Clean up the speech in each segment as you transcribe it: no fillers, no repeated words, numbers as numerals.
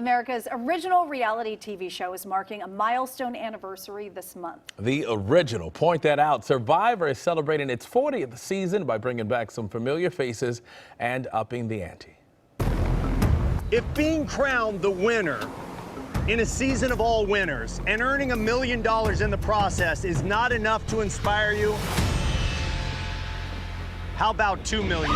America's original reality TV show is marking a milestone anniversary this month. The original. Point that out. Survivor is celebrating its 40th season by bringing back some familiar faces and upping the ante. If being crowned the winner in a season of all winners and earning $1 million in the process is not enough to inspire you, how about $2 million?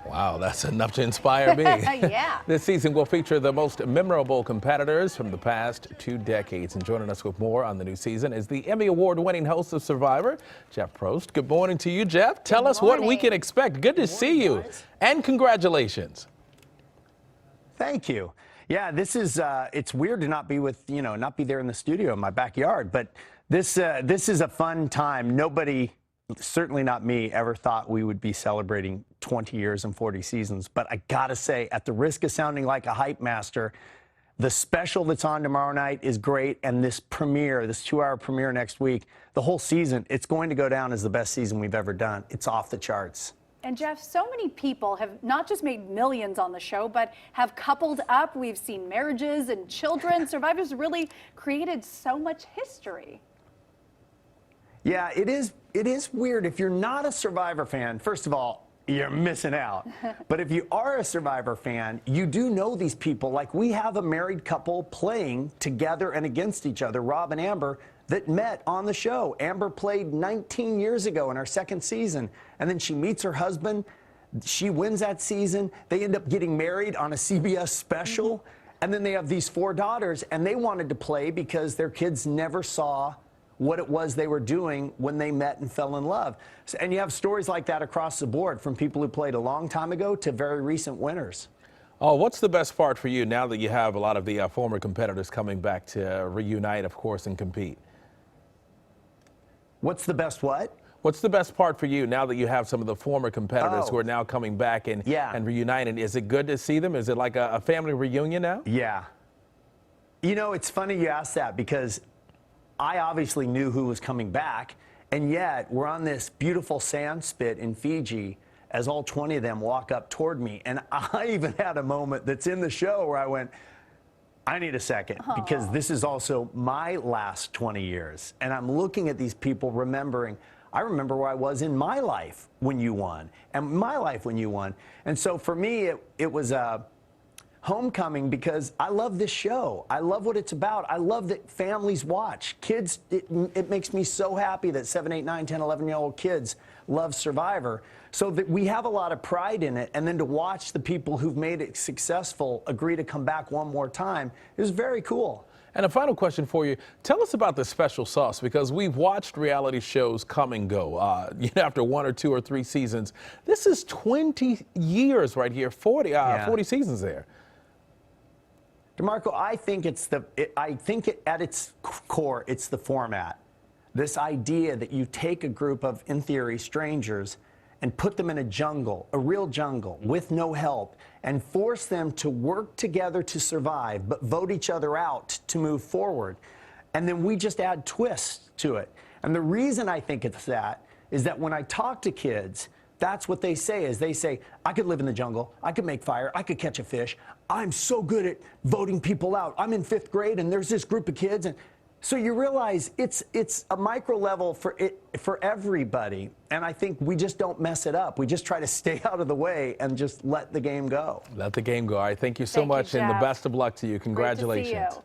Wow, that's enough to inspire me. Yeah. This season will feature the most memorable competitors from the past 2 decades. And joining us with more on the new season is the Emmy Award-winning host of Survivor, Jeff Probst. Good morning to you, Jeff. Tell us what we can expect. Good to see you. And congratulations. Thank you. Yeah, this is, it's weird to not be not be there in the studio in my backyard, but this is a fun time. Nobody, certainly not me, ever thought we would be celebrating 20 years and 40 seasons. But I gotta say, at the risk of sounding like a hype master, the special that's on tomorrow night is great. And this premiere, this 2-hour premiere next week, the whole season, it's going to go down as the best season we've ever done. It's off the charts. And Jeff, so many people have not just made millions on the show, but have coupled up. We've seen marriages and children. Survivor's really created so much history. Yeah, it is weird. If you're not a Survivor fan, first of all, you're missing out. But if you are a Survivor fan, you do know these people. Like, we have a married couple playing together and against each other, Rob and Amber, that met on the show. Amber played 19 years ago in our 2nd season, and then she meets her husband. She wins that season. They end up getting married on a CBS special, and then they have these 4 daughters, and they wanted to play because their kids never saw what it was they were doing when they met and fell in love. And you have stories like that across the board, from people who played a long time ago to very recent winners. Oh, what's the best part for you now that you have a lot of the former competitors coming back to reunite, of course, and compete? What's the best what? What's the best part for you now that you have some of the former competitors who are now coming back and reuniting? Is it good to see them? Is it like a family reunion now? Yeah. You know, it's funny you ask that, because I obviously knew who was coming back, and yet we're on this beautiful sand spit in Fiji as all 20 of them walk up toward me. And I even had a moment that's in the show where I went, I need a second, because this is also my last 20 years. And I'm looking at these people remembering, I remember where I was in my life when you won, and my life when you won. And so for me, it was a homecoming, because I love this show. I love what it's about. I love that families watch. Kids, it makes me so happy that 7, 8, 9, 10, 11-year-old kids love Survivor. So that we have a lot of pride in it. And then to watch the people who've made it successful agree to come back one more time is very cool. And a final question for you. Tell us about the special sauce, because we've watched reality shows come and go after 1 or 2 or 3 seasons. This is 20 years right here, 40 seasons there. DeMarco, I think at its core, it's the format. This idea that you take a group of, in theory, strangers and put them in a jungle, a real jungle, with no help, and force them to work together to survive, but vote each other out to move forward. And then we just add twists to it. And the reason I think it's that is that when I talk to kids, that's what they say, is they say, I could live in the jungle, I could make fire, I could catch a fish. I'm so good at voting people out. I'm in 5th grade and there's this group of kids. And so you realize it's a micro level for everybody. And I think we just don't mess it up. We just try to stay out of the way and just let the game go. Let the game go. All right, thank you so much, and the best of luck to you. Congratulations. Great to see you.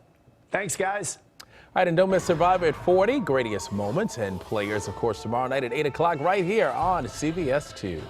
Thanks, guys. All right, and don't miss Survivor at 40, greatest moments and players, of course, tomorrow night at 8 o'clock right here on CBS 2.